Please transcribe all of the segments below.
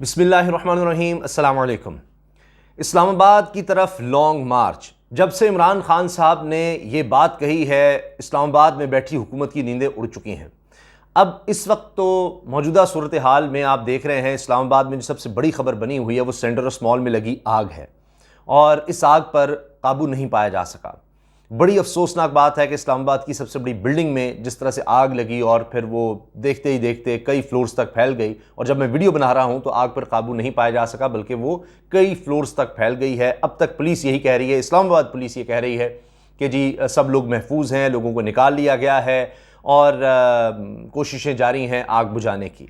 बिस्मिल्लाहिर्रहमानिर्रहीम, अस्सलाम वालेकुम। इस्लामाबाद की तरफ लॉन्ग मार्च। जब से इमरान खान साहब ने ये बात कही है, इस्लामाबाद में बैठी हुकूमत की नींदें उड़ चुकी हैं। अब इस वक्त तो मौजूदा सूरत हाल में आप देख रहे हैं, इस्लामाबाद में जो सबसे बड़ी खबर बनी हुई है वो सेंट्रस मॉल में लगी आग है और इस आग पर काबू नहीं पाया जा सका। बड़ी अफसोसनाक बात है कि इस्लामाबाद की सबसे बड़ी बिल्डिंग में जिस तरह से आग लगी और फिर वो देखते ही देखते कई फ्लोर्स तक फैल गई, और जब मैं वीडियो बना रहा हूं तो आग पर काबू नहीं पाया जा सका, बल्कि वो कई फ्लोर्स तक फैल गई है। अब तक पुलिस यही कह रही है, इस्लामाबाद पुलिस ये कह रही है कि जी सब लोग महफूज हैं, लोगों को निकाल लिया गया है और कोशिशें जारी हैं आग बुझाने की।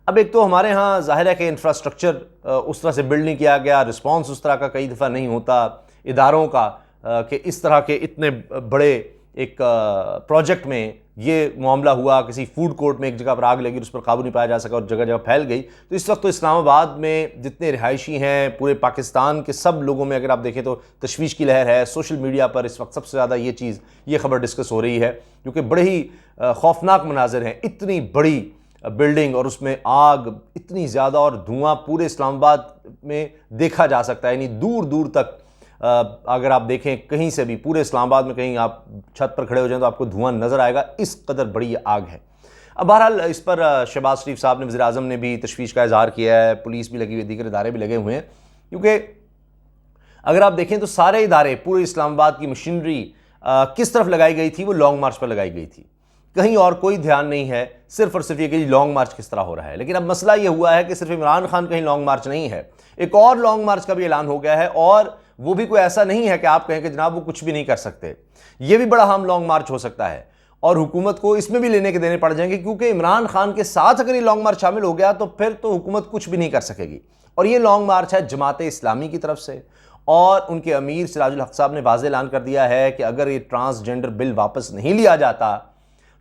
अब एक तो हमारे यहाँ जाहिर है कि इंफ्रास्ट्रक्चर उस तरह से बिल्ड नहीं किया गया, रिस्पॉन्स उस तरह का कई दफ़ा नहीं होता इदारों का कि इस तरह के इतने बड़े एक प्रोजेक्ट में ये मामला हुआ। किसी फूड कोर्ट में एक जगह पर आग लगी, उस पर काबू नहीं पाया जा सका और जगह जगह फैल गई। तो इस वक्त तो इस्लामाबाद में जितने रिहायशी हैं, पूरे पाकिस्तान के सब लोगों में अगर आप देखें तो तशवीश की लहर है। सोशल मीडिया पर इस वक्त सबसे ज़्यादा ये खबर डिस्कस हो रही है, क्योंकि बड़े ही खौफनाक मनाजिर हैं। इतनी बड़ी बिल्डिंग और उसमें आग इतनी ज़्यादा और धुआं पूरे इस्लामाबाद में देखा जा सकता है, यानी दूर दूर तक अगर आप देखें कहीं से भी पूरे इस्लामाबाद में कहीं आप छत पर खड़े हो जाएं तो आपको धुआं नज़र आएगा, इस कदर बड़ी आग है। अब बहरहाल इस पर शहबाज शरीफ साहब ने, वज़ीर आज़म ने भी तशवीश का इजहार किया है, पुलिस भी लगी हुई, दीगर इदारे भी लगे हुए हैं, क्योंकि अगर आप देखें तो सारे इदारे, पूरे इस्लामाबाद की मशीनरी किस तरफ लगाई गई थी, वो लॉन्ग मार्च पर लगाई गई थी। कहीं और कोई ध्यान नहीं है, सिर्फ और सिर्फ ये कि लॉन्ग मार्च किस तरह हो रहा है। लेकिन अब मसला ये हुआ है कि सिर्फ इमरान खान कहीं लॉन्ग मार्च नहीं है, एक और लॉन्ग मार्च का भी ऐलान हो गया है, और वो भी कोई ऐसा नहीं है कि आप कहें कि जनाब वो कुछ भी नहीं कर सकते। ये भी बड़ा हम लॉन्ग मार्च हो सकता है और हुकूमत को इसमें भी लेने के देने पड़ जाएंगे, क्योंकि इमरान खान के साथ अगर ये लॉन्ग मार्च शामिल हो गया तो फिर तो हुकूमत कुछ भी नहीं कर सकेगी। और ये लॉन्ग मार्च है जमात इस्लामी की तरफ से, और उनके अमीर सिराजुल हक साहब ने वाज़ेह ऐलान कर दिया है कि अगर ये ट्रांसजेंडर बिल वापस नहीं लिया जाता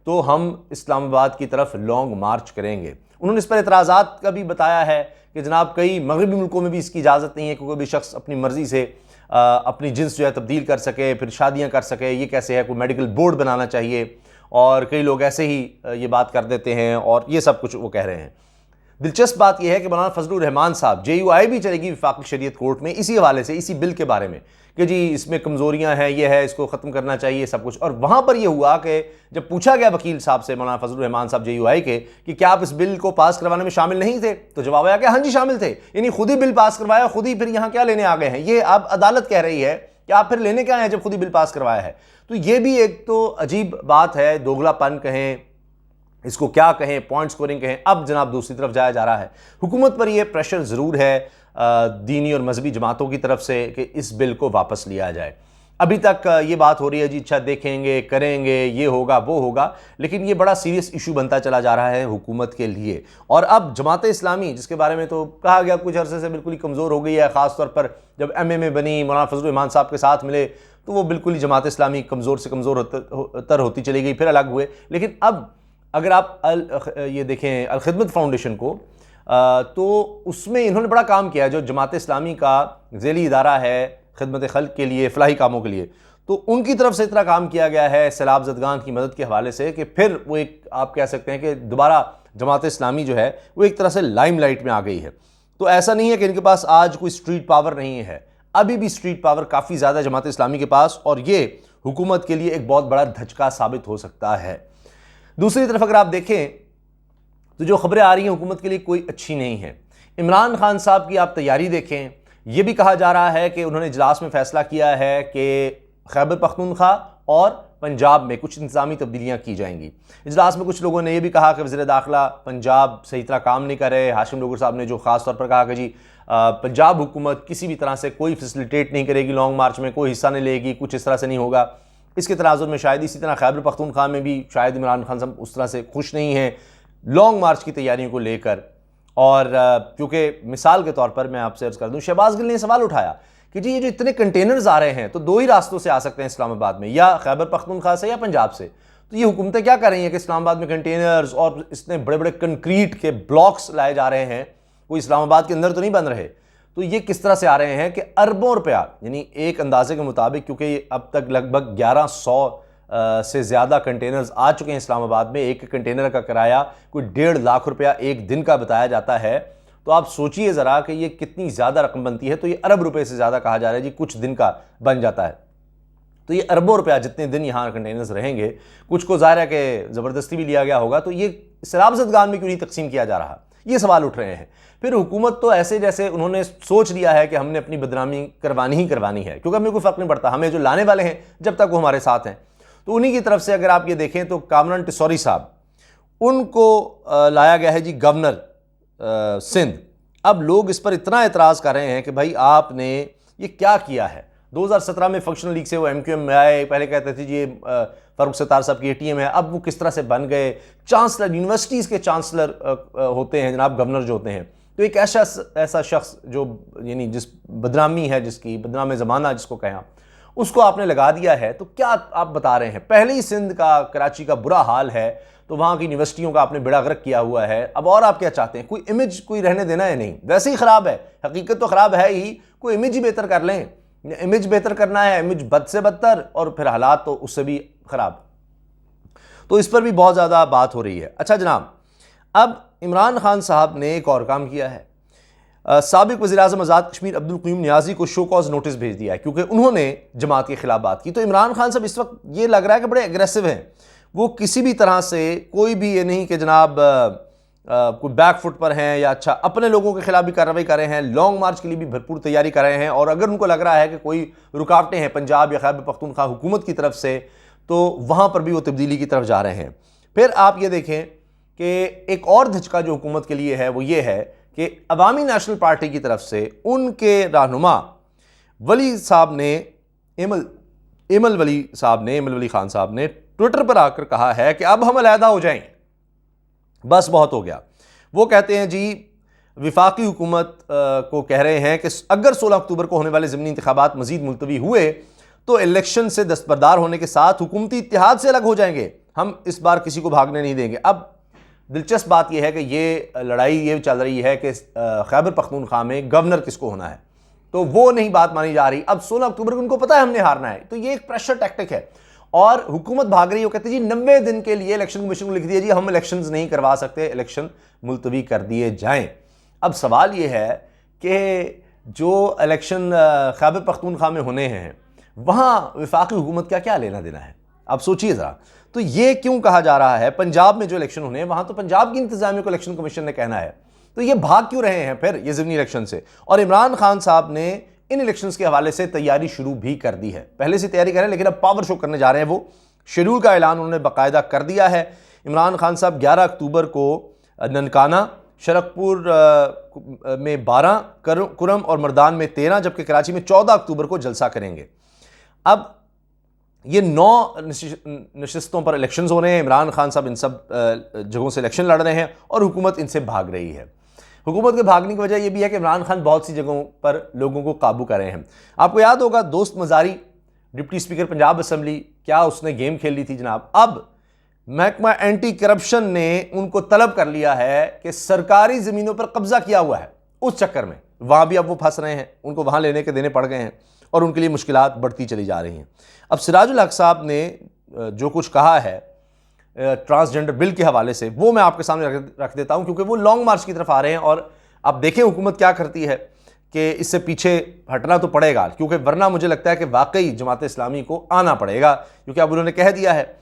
तो हम इस्लामाबाद की तरफ लॉन्ग मार्च करेंगे। उन्होंने इस पर एतराज़ात का भी बताया है कि जनाब कई मगरबी मुल्कों में भी इसकी इजाज़त नहीं है कि कोई भी शख्स अपनी मर्ज़ी से अपनी जिन्स जो है तब्दील कर सके, फिर शादियां कर सके। ये कैसे है, कोई मेडिकल बोर्ड बनाना चाहिए, और कई लोग ऐसे ही ये बात कर देते हैं और ये सब कुछ वो कह रहे हैं। दिलचस्प बात यह है कि मौलाना फजलुर रहमान साहब, JUI भी चलेगी वफाकी शरीयत कोर्ट में इसी हवाले से, इसी बिल के बारे में कि जी इसमें कमज़ोरियां हैं, ये है, इसको ख़त्म करना चाहिए सब कुछ। और वहाँ पर यह हुआ कि जब पूछा गया वकील साहब से, मौलाना फजलुर रहमान साहब JUI के, कि क्या आप इस बिल को पास करवाने में शामिल नहीं थे, तो जवाब आया कि हाँ जी शामिल थे। यानी खुद ही बिल पास करवाया, खुद ही फिर यहाँ क्या लेने आ गए हैं। ये अब अदालत कह रही है कि आप फिर लेने क्या हैं जब खुद ही बिल पास करवाया है। तो ये भी एक तो अजीब बात है, दोगलापन कहें, इसको क्या कहें, पॉइंट स्कोरिंग कहें। अब जनाब दूसरी तरफ जाया जा रहा है, हुकूमत पर यह प्रेशर ज़रूर है दीनी और मजहबी जमातों की तरफ से कि इस बिल को वापस लिया जाए। अभी तक ये बात हो रही है जी अच्छा देखेंगे, करेंगे, ये होगा वो होगा, लेकिन ये बड़ा सीरियस इशू बनता चला जा रहा है हुकूमत के लिए। और अब जमात इस्लामी, जिसके बारे में तो कहा गया कुछ अरसे से बिल्कुल ही कमज़ोर हो गई है, ख़ासतौर पर जब MMA बनी, मौलाना फजलुर रहमान साहब के साथ मिले तो वो बिल्कुल ही जमात इस्लामी कमज़ोर से कमज़ोर होती चली गई, फिर अलग हुए। लेकिन अब अगर आप ये देखें अल खिदमत फाउंडेशन को, तो उसमें इन्होंने बड़ा काम किया है, जो जमात इस्लामी का ज़ेली इदारा है खिदमत खल्क के लिए, फ़लाही कामों के लिए। तो उनकी तरफ से इतना काम किया गया है सैलाब ज़दगान की मदद के हवाले से कि फिर वो एक आप कह सकते हैं कि दोबारा जमात इस्लामी जो है वो एक तरह से लाइमलाइट में आ गई है। तो ऐसा नहीं है कि इनके पास आज कोई स्ट्रीट पावर नहीं है, अभी भी स्ट्रीट पावर काफ़ी ज़्यादा जमात इस्लामी के पास, और ये हुकूमत के लिए एक बहुत बड़ा धचका साबित हो सकता है। दूसरी तरफ अगर आप देखें तो जो खबरें आ रही हैं हुकूमत के लिए कोई अच्छी नहीं है। इमरान खान साहब की आप तैयारी देखें, यह भी कहा जा रहा है कि उन्होंने इजलास में फैसला किया है कि खैबर पख्तूनख्वा और पंजाब में कुछ इंतजामी तब्दीलियाँ की जाएंगी। इजलास में कुछ लोगों ने यह भी कहा कि वज़ीर दाखिला पंजाब सही तरह काम नहीं कर रहे। हाशिम लोगर साहब ने जो ख़ास तौर पर कहा कि जी पंजाब हुकूमत किसी भी तरह से कोई फैसिलिटेट नहीं करेगी, लॉन्ग मार्च में कोई हिस्सा नहीं लेगी, कुछ इस तरह से नहीं होगा। इसके तनाजुर में शायद इसी तरह खैबर पख्तूनख्वा में भी शायद इमरान खान साहब उस तरह से खुश नहीं हैं लॉन्ग मार्च की तैयारियों को लेकर। और क्योंकि मिसाल के तौर पर मैं आपसे अर्ज़ कर दूं, शहबाज गिल ने सवाल उठाया कि जी ये जो इतने कंटेनर्स आ रहे हैं तो दो ही रास्तों से आ सकते हैं इस्लामाबाद में, या खैबर पख्तूनख्वा से या पंजाब से। तो ये हुकूमतें क्या कर रही हैं कि इस्लामाबाद में कंटेनर्स और इतने बड़े बड़े कंक्रीट के ब्लॉक्स लाए जा रहे हैं, कोई इस्लामाबाद के अंदर तो नहीं बन रहे। तो ये किस तरह से आ रहे हैं कि अरबों रुपया, यानी एक अंदाजे के मुताबिक, क्योंकि अब तक लगभग 1100 से ज़्यादा कंटेनर्स आ चुके हैं इस्लामाबाद में। एक कंटेनर का किराया कोई 1.5 लाख रुपया एक दिन का बताया जाता है, तो आप सोचिए ज़रा कि ये कितनी ज़्यादा रकम बनती है। तो ये अरब रुपए से ज़्यादा कहा जा रहा है जी, कुछ दिन का बन जाता है। तो ये अरबों रुपया जितने दिन यहाँ कंटेनर्स रहेंगे, कुछ को ज़ाहिर है कि ज़बरदस्ती भी लिया गया होगा, तो ये सराबजदगान में क्यों नहीं तकसीम किया जा रहा, ये सवाल उठ रहे हैं। फिर हुकूमत तो ऐसे जैसे उन्होंने सोच लिया है कि हमने अपनी बदनामी करवानी ही करवानी है, क्योंकि हमें कोई फ़र्क नहीं पड़ता, हमें जो लाने वाले हैं जब तक वो हमारे साथ हैं। तो उन्हीं की तरफ से अगर आप ये देखें तो कामरान टिसौरी साहब, उनको लाया गया है जी गवर्नर सिंध। अब लोग इस पर इतना एतराज़ कर रहे हैं कि भाई आपने ये क्या किया है। 2017 में फंक्शनल लीग से वो MQM में आए, पहले कहते थे जी ये फ़ारूक सत्तार साहब की ATM है, अब वो किस तरह से बन गए चांसलर, यूनिवर्सिटीज़ के चांसलर होते हैं जनाब, गवर्नर जो होते हैं। तो एक ऐसा शख्स जो यानी जिस बदनामी है, जिसकी बदनाम ज़माना जिसको कहें आप, उसको आपने लगा दिया है। तो क्या आप बता रहे हैं, पहले ही सिंध का, कराची का बुरा हाल है, तो वहाँ की यूनिवर्सिटियों का आपने बेड़ा गर्क किया हुआ है। अब और आप क्या चाहते हैं, कोई इमेज कोई रहने देना है? नहीं, वैसे ही ख़राब है, हकीकत तो ख़राब है ही, कोई इमेज ही बेहतर कर लें। इमेज बेहतर करना है, इमेज बद से बदतर, और फिर हालात तो उससे भी ख़राब। तो इस पर भी बहुत ज़्यादा बात हो रही है। अच्छा जनाब, अब इमरान खान साहब ने एक और काम किया है। साबिक वज़ीर-ए-आज़म आज़ाद कश्मीर अब्दुल क़य्यूम नियाज़ी को शो कॉज नोटिस भेज दिया है, क्योंकि उन्होंने जमात के खिलाफ बात की। तो इमरान खान साहब इस वक्त ये लग रहा है कि बड़े एग्रेसिव हैं, वो किसी भी तरह से कोई भी ये नहीं कि जनाब कोई बैक फुट पर हैं, या अच्छा अपने लोगों के खिलाफ भी कार्रवाई कर रहे हैं, लॉन्ग मार्च के लिए भी भरपूर तैयारी कर रहे हैं। और अगर उनको लग रहा है कि कोई रुकावटें हैं पंजाब या खैबर पख्तूनख्वा हुकूमत की तरफ से, तो वहाँ पर भी वो तब्दीली की तरफ जा रहे हैं। फिर आप ये देखें कि एक और धचका जो हुकूमत के लिए है वो ये है कि अवामी नेशनल पार्टी की तरफ से उनके रहनुमा वली साहब ने, एमल वली खान साहब ने ट्विटर पर आकर कहा है कि अब हम अलहदा हो जाएं, बस बहुत हो गया। वो कहते हैं जी, विफाकी हुकूमत को कह रहे हैं कि अगर 16 अक्टूबर को होने वाले ज़मीनी इंतखाबात मजीद मुलतवी हुए तो इलेक्शन से दस्तबरदार होने के साथ हुकूमती इत्तेहाद से अलग हो जाएंगे, हम इस बार किसी को भागने नहीं देंगे। अब दिलचस्प बात यह है कि ये लड़ाई ये चल रही है कि खैबर पख्तूनख्वा में गवर्नर किसको होना है, तो वो नहीं बात मानी जा रही। अब 16 अक्टूबर को उनको पता है हमने हारना है, तो ये एक प्रेशर टैक्टिक है। और हुकूमत भाग रही है, वो कहती है जी 90 दिन के लिए इलेक्शन कमीशन को लिख दिया जी हम इलेक्शंस नहीं करवा सकते, इलेक्शन मुलतवी कर दिए जाएं। अब सवाल ये है कि जो इलेक्शन खैबर पख्तूनख्वा में होने हैं, वहाँ वफाकी हुकूमत का क्या लेना देना है, आप सोचिए ज़रा। तो ये क्यों कहा जा रहा है, पंजाब में जो इलेक्शन होने हैं वहाँ तो पंजाब की इंतजामिया को इलेक्शन कमीशन ने कहना है, तो ये भाग क्यों रहे हैं फिर ये ज़मीनी इलेक्शन से। और इमरान खान साहब ने इन इलेक्शंस के हवाले से तैयारी शुरू भी कर दी है, पहले से तैयारी कर रहे हैं, लेकिन अब पावर शो करने जा रहे हैं। वो शेड्यूल का ऐलान उन्होंने बाकायदा कर दिया है। इमरान खान साहब 11 अक्टूबर को ननकाना, शरकपुर में 12, कुरम और मर्दान में 13, जबकि कराची में 14 अक्टूबर को जलसा करेंगे। अब ये 9 नशिस्तों पर इलेक्शंस हो रहे हैं। इमरान खान साहब इन सब जगहों से इलेक्शन लड़ रहे हैं और हुकूमत इनसे भाग रही है। हुकूमत के भागने की वजह यह भी है कि इमरान खान बहुत सी जगहों पर लोगों को काबू कर रहे हैं। आपको याद होगा दोस्त Mazari, deputy speaker Punjab assembly, क्या उसने गेम खेल ली थी जनाब। अब महकमा एंटी करप्शन ने उनको तलब कर लिया है कि सरकारी ज़मीनों पर कब्जा किया हुआ है, उस चक्कर में वहाँ भी अब वो फंस रहे हैं, उनको वहाँ लेने के देने पड़ गए हैं और उनके लिए मुश्किलात बढ़ती चली जा रही हैं। अब सिराजुल हक साहब ने जो कुछ कहा है ट्रांसजेंडर बिल के हवाले से, वो मैं आपके सामने रख देता हूं, क्योंकि वो लॉन्ग मार्च की तरफ आ रहे हैं और अब देखें हुकूमत क्या करती है कि इससे पीछे हटना तो पड़ेगा, क्योंकि वरना मुझे लगता है कि वाकई जमात इस्लामी को आना पड़ेगा, क्योंकि अब उन्होंने कह दिया है।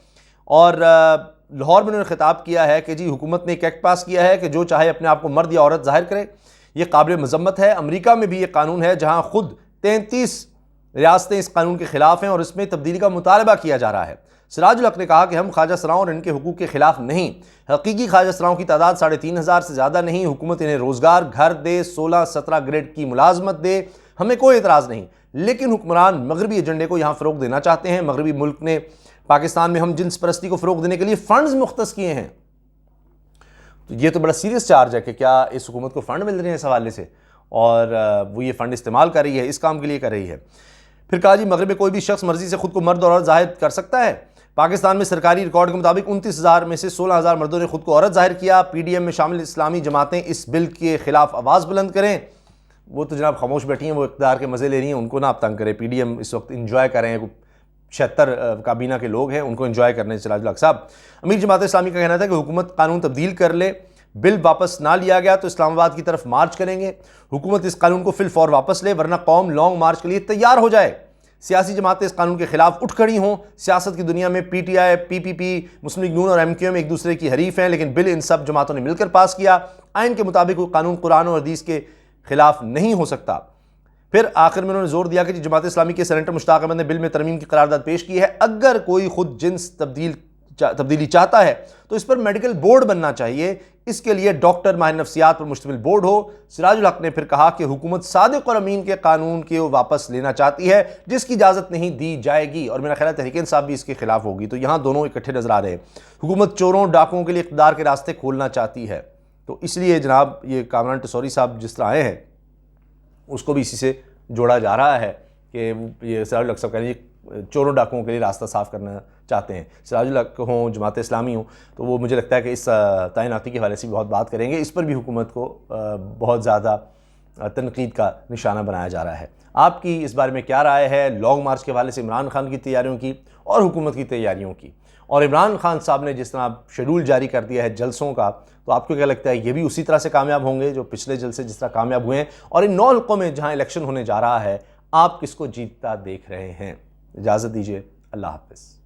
और लाहौर में उन्होंने खिताब किया है कि जी हुकूमत ने एक एक्ट पास किया है कि जो चाहे अपने आप को मर्द या औरत जाहिर करे, यह काबिल मजम्मत है। अमरीका में भी ये कानून है जहाँ खुद 33 रियासतें इस कानून के खिलाफ हैं और इसमें तब्दीली का मुतालबा किया जा रहा है। सिराजुल हक ने कहा कि हम ख्वाजा सराओं और इनके हुकूक के खिलाफ नहीं, हकीकी ख्वाजा सराओं की तादाद 3,500 से ज़्यादा नहीं, हुकूमत इन्हें रोज़गार, घर दे, 16-17 ग्रेड की मुलाजमत दे, हमें कोई एतराज़ नहीं। लेकिन हुक्मरान मगरबी एजेंडे को यहाँ फ़रोग देना चाहते हैं। मगरबी मुल्क ने पाकिस्तान में हम जिन्स परस्ती को फ़रोग देने के लिए फ़ंड्स मुख्तस किए हैं। तो ये तो बड़ा सीरियस चार्ज है कि क्या इस हुकूमत को फ़ंड मिल रहे हैं इस हवाले से, और वो ये फ़ंड इस्तेमाल कर रही है, इस काम के लिए कर रही है। फिर कहा जी मगरब में कोई भी शख्स मर्जी से खुद को मर्द और औरत जाहिर कर सकता है। पाकिस्तान में सरकारी रिकॉर्ड के मुताबिक 29,000 में से 16,000 मर्दों ने खुद को औरत जाहिर किया। PDM में शामिल इस्लामी जमातें इस बिल के खिलाफ आवाज़ बुलंद करें। वो तो जनाब खामोश बैठी हैं, वो इक़्तिदार के मज़े ले रही हैं, उनको ना आप तंग करें। PDM इस वक्त इंजॉय कर रहे हैं, 76 काबीना के लोग हैं, उनको इंजॉय करने सिराजुल हक साहब। अमीर जमात इस्लामी का कहना था कि हुकूमत कानून तब्दील कर ले बिल वापस ना लिया गया तो इस्लामाबाद की तरफ मार्च करेंगे। हुकूमत इस कानून को फिल फौर वापस ले, वरना कौम लॉन्ग मार्च के लिए तैयार हो जाए। सियासी जमातें इस कानून के खिलाफ उठ खड़ी हों। सियासत की दुनिया में पीटीआई, पीपीपी, मुस्लिम लीग नून और एमक्यूएम एक दूसरे की हरीफ हैं, लेकिन बिल इन सब जमातों ने मिलकर पास किया। आइन के मुताबिक वो कानून कुरान और हदीस के खिलाफ नहीं हो सकता। फिर आखिर में उन्होंने जोर दिया कि जमात इस्लामी के सेनेटर मुश्ताक अहमद ने बिल में तरमीम की करारदाद पेश की है। अगर कोई खुद जिन्स तब्दीली चाहता है तो इस पर मेडिकल बोर्ड बनना चाहिए। इसके लिए डॉक्टर माहिर नफ्सियात पर मुश्तमिल बोर्ड हो। सिराजुल हक ने फिर कहा कि हुकूमत सादिक और अमीन के कानून को वापस लेना चाहती है, जिसकी इजाज़त नहीं दी जाएगी, और मेरा ख्याल है तहरीक इंसाफ भी इसके खिलाफ होगी। तो यहाँ दोनों इकट्ठे नजर आ रहे हैं। हुकूमत चोरों डाकुओं के लिए इक़्तिदार के रास्ते खोलना चाहती है, तो इसलिए जनाब ये कामरान टेसौरी साहब जिस तरह आए हैं उसको भी इसी से जोड़ा जा रहा है कि ये सिराजुल हक साहब कह रहे हैं चोरों डाकुओं के लिए रास्ता साफ़ करना चाहते हैं। सिराजुल हक हों, जमात इस्लामी हों, तो वो मुझे लगता है कि इस तैनाती के हवाले से भी बहुत बात करेंगे। इस पर भी हुकूमत को बहुत ज़्यादा तनकीद का निशाना बनाया जा रहा है। आपकी इस बारे में क्या राय है लॉन्ग मार्च के हवाले से, इमरान खान की तैयारियों की और हुकूमत की तैयारियों की? और इमरान खान साहब ने जिस तरह शेड्यूल जारी कर दिया है जलसों का, तो आपको क्या लगता है ये भी उसी तरह से कामयाब होंगे जो पिछले जलसे जिस तरह कामयाब हुए हैं? और इन 9 हल्कों में जहाँ इलेक्शन होने जा रहा है, आप किसको जीतता देख रहे हैं? इजाज़त दीजिए, अल्लाह हाफ़िज़।